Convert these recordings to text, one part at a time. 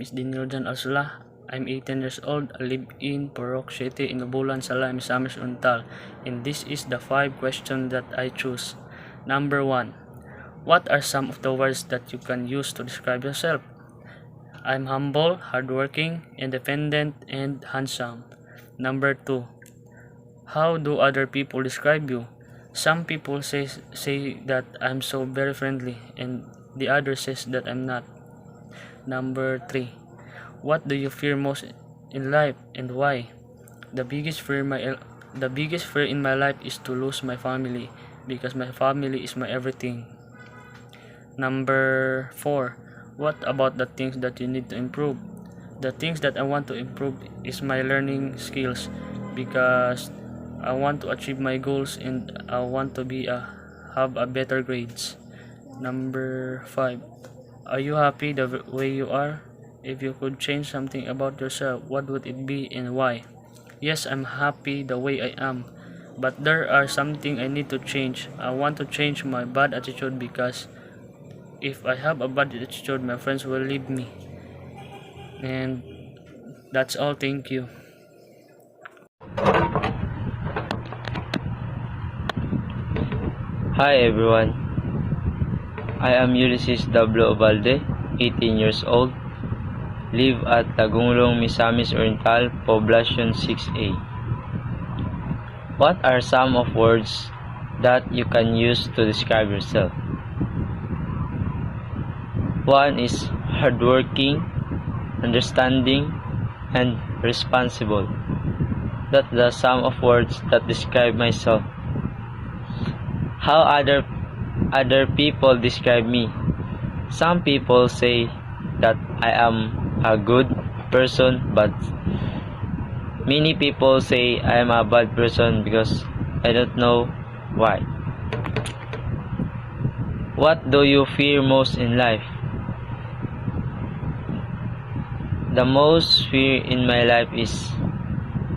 name is Diniljan Alsula. I'm 18 years old. I live in Purok City in Lubulan, Sala, Misamis Oriental. And this is the 5 questions that I choose. Number 1. What are some of the words that you can use to describe yourself? I'm humble, hardworking, independent, and handsome. Number 2. How do other people describe you? Some people say that I'm so very friendly, and the other says that I'm not. Number 3. What do you fear most in life and why? The biggest fear in my life is to lose my family, because my family is my everything. Number 4. What about the things that you need to improve? The things that I want to improve is my learning skills, because I want to achieve my goals and I want to have a better grades. Number 5. Are you happy the way you are? If you could change something about yourself, what would it be and why? Yes, I'm happy the way I am, but there are something I need to change. I want to change my bad attitude, because if I have a bad attitude, my friends will leave me. And that's all. Thank you. Hi everyone, I am Ulysses W. Ovalde, 18 years old, live at Tagunglong, Misamis Oriental, Poblacion 6A. What are some of words that you can use to describe yourself? 1 is hardworking, understanding, and responsible. That's the sum of words that describe myself. How other people describe me? Some people say that I am a good person, but many people say I am a bad person, because I don't know why. What do you fear most in life? The most fear in my life is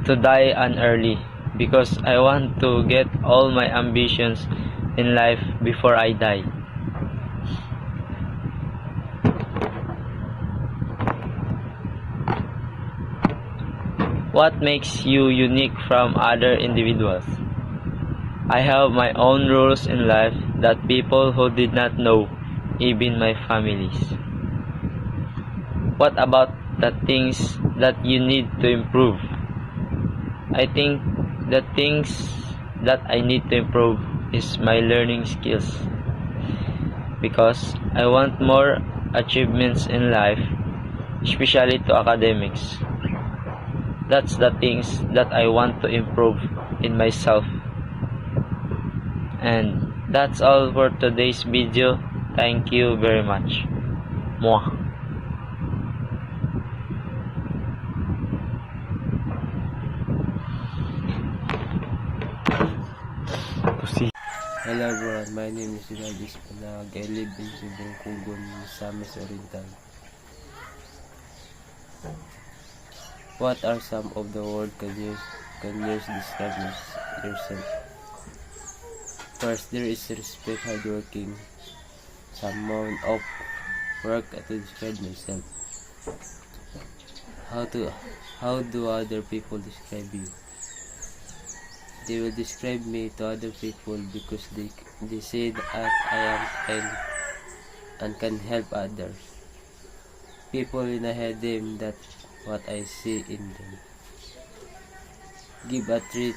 to die early, because I want to get all my ambitions in life before I die. What makes you unique from other individuals? I have my own rules in life that people who did not know, even my families. What about the things that you need to improve? I think the things that I need to improve is my learning skills, because I want more achievements in life, especially to academics. That's the things that I want to improve in myself. And that's all for today's video. Thank you very much. Mwah. Hello everyone, my name is Rinaldis Panag. I live in Sibungkugon, Misamis Oriental. What are some of the words can you describe yourself? First, there is respect, hardworking, some amount of work to describe myself. How do other people describe you? They will describe me to other people because they say that I am kind and can help others. People when I hear them, that what I see in them. Give a three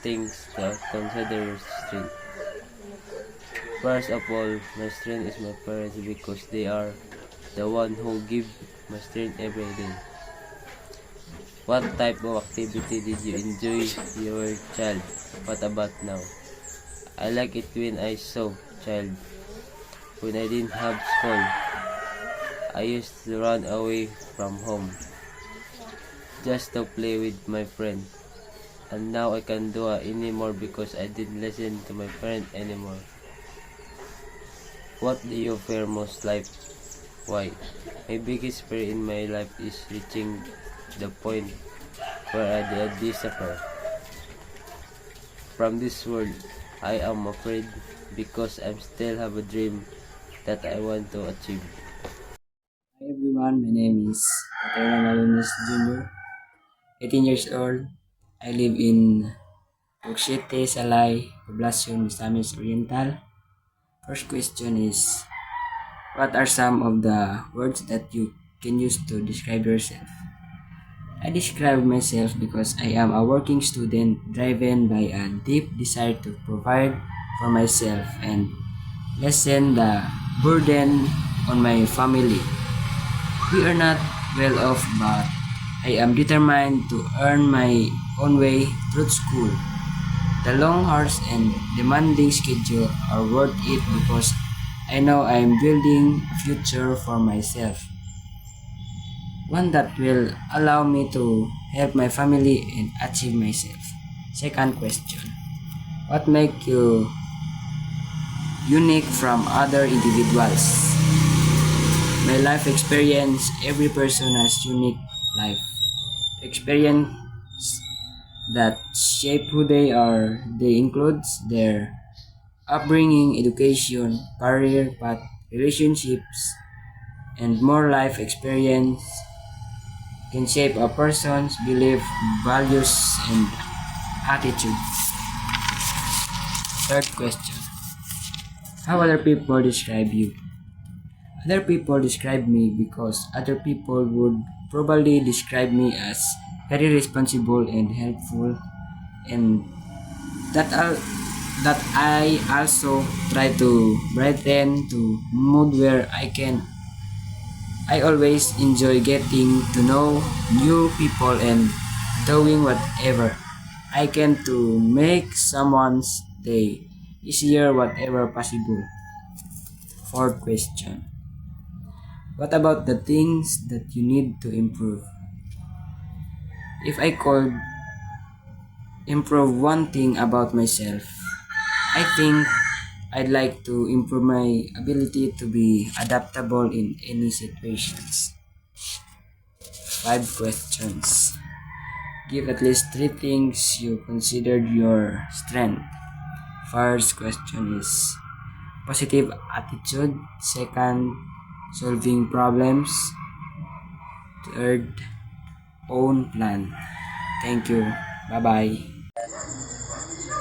things to consider your strength. First of all, my strength is my parents, because they are the one who give my strength every day. What type of activity did you enjoy your child? What about now? I like it when I saw child. When I didn't have school, I used to run away from home just to play with my friend. And now I can't do it anymore because I didn't listen to my parent anymore. What do you fear most life? Why? My biggest fear in my life is reaching the point where I disappear from this world. I am afraid because I still have a dream that I want to achieve. Hi everyone. everyone. My name is Paterno Malunis Jr., 18 years old. I live in Puxete, Salay, Poblacion, Misamis Oriental. First question is, what are some of the words that you can use to describe yourself? I describe myself because I am a working student driven by a deep desire to provide for myself and lessen the burden on my family. We are not well off, but I am determined to earn my own way through school. The long hours and demanding schedule are worth it because I know I am building a future for myself. One that will allow me to help my family and achieve myself. Second question. What makes you unique from other individuals? My life experience. Every person has unique life experience that shape who they are. They includes their upbringing, education, career path, relationships, and more. Life experience can shape a person's belief, values, and attitude. Third question. How other people describe you? Other people describe me because other people would probably describe me as very responsible and helpful, and that I also try to brighten to mood where I can. I always enjoy getting to know new people and doing whatever I can to make someone's day easier whatever possible. Fourth question. What about the things that you need to improve? If I could improve one thing about myself, I think I'd like to improve my ability to be adaptable in any situations. 5 questions. Give at least 3 things you considered your strength. First question is positive attitude. Second, solving problems. Third, own plan. Thank you. Bye-bye.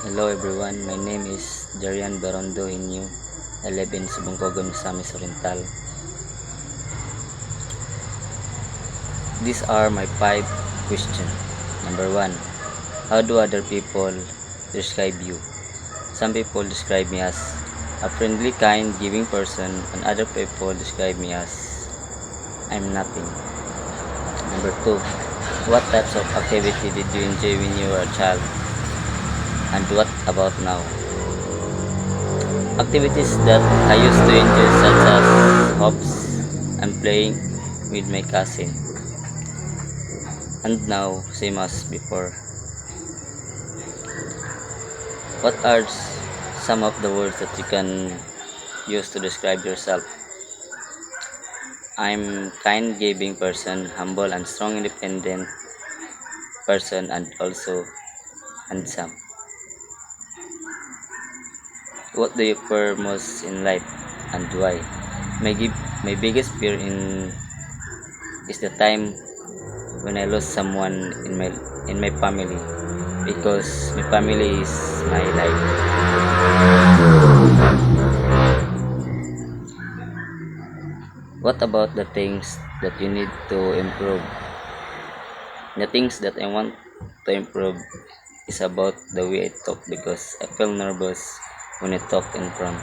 Hello everyone, my name is Jarian Barondo Inyo. I live in Subungkogon, Misamis Oriental. These are my 5 questions. Number 1. How do other people describe you? Some people describe me as a friendly, kind, giving person, and other people describe me as I'm nothing. Number 2. What types of activity did you enjoy when you were a child? And what about now? Activities that I used to enjoy such as hops and playing with my cousin. And now, same as before. What are some of the words that you can use to describe yourself? I'm kind, giving person, humble and strong, independent person, and also handsome. What do you fear most in life and why? My biggest fear is the time when I lost someone in my family, because my family is my life. What about the things that you need to improve? The things that I want to improve is about the way I talk, because I feel nervous when I talk in front.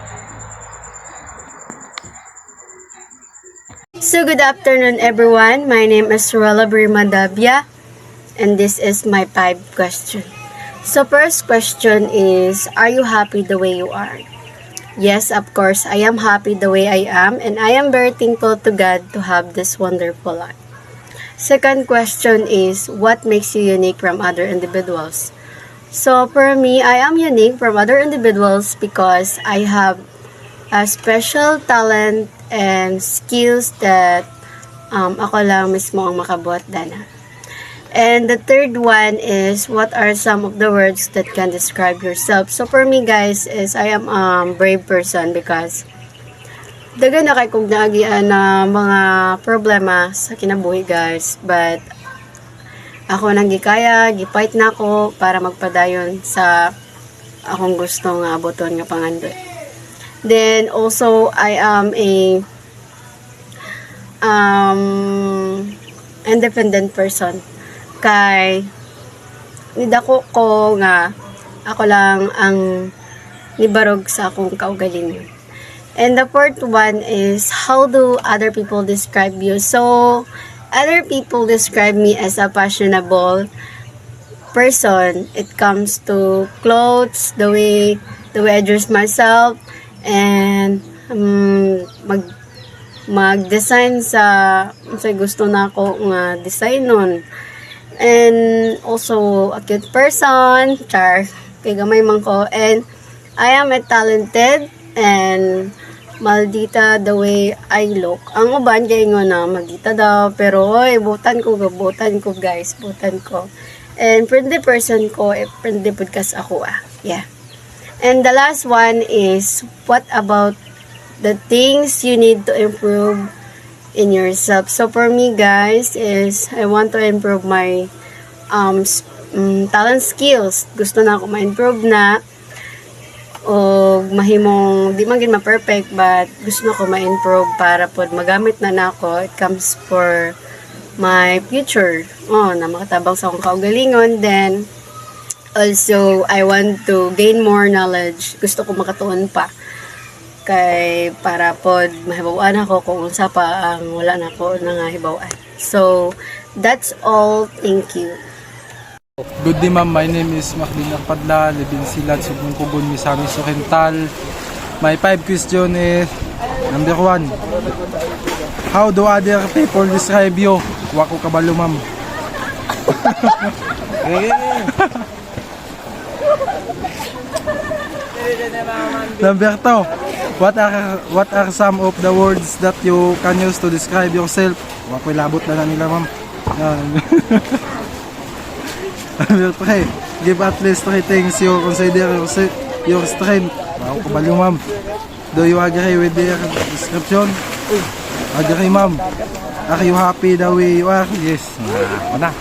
So good afternoon everyone. My name is Ruela Brimadabia and this is my 5 question. So first question is, are you happy the way you are? Yes, of course, I am happy the way I am, and I am very thankful to God to have this wonderful life. Second question is, what makes you unique from other individuals? So for me, I am unique from other individuals because I have a special talent and skills that ako lang mismo ang makabuhat dana. And the third one is, what are some of the words that can describe yourself? So for me guys, is I am a brave person because dagan na kay kong naagian na mga problema sa kinabuhi guys, but ako nang gikaya, gifight na ako para magpadayon sa akong gusto nga abuton nga pangandoy. Then also I am a independent person, kay nidako ko nga ako lang ang nibarog sa akong kaugalingon. And the fourth one is, how do other people describe you? So, other people describe me as a fashionable person. It comes to clothes, the way I dress myself, and mag-design sa gusto na ako nga design nun. And also, a cute person, char, kay gamay man ko. And I am a talented and maldita the way I look. Ang uban kay nga na maldita daw, pero oy, butan ko guys, butan ko. And friendly person ko, friendly podcast ako Yeah. And the last one is, what about the things you need to improve in yourself? So for me guys is, I want to improve my talent skills. Gusto na ako ma-improve na, o mahimong di man gid ma-perfect, but gusto na ko ma-improve para pod magamit na nako. It comes for my future, na makatabang sa akong kaugalingon. Then also I want to gain more knowledge. Gusto ko makatuon pa kay para pod mahibaw-an ako kung unsa pa ang wala na ko nangahibaw-an. So that's all. Thank you. Good day ma'am, my name is Macdin Akpadla, Libin Silat, Subong Kugon, Misamis Oriental. My 5 question is, number 1, how do other people describe you? Wako kabalo ma'am. Number 2, what are some of the words that you can use to describe yourself? Wako labot na nila ma'am. Number 3, give at least 3 things you consider your strength. Wow, kabalo ma'am. Do you agree with their description? Agree ma'am. Are you happy the way you are? Yes. Wala.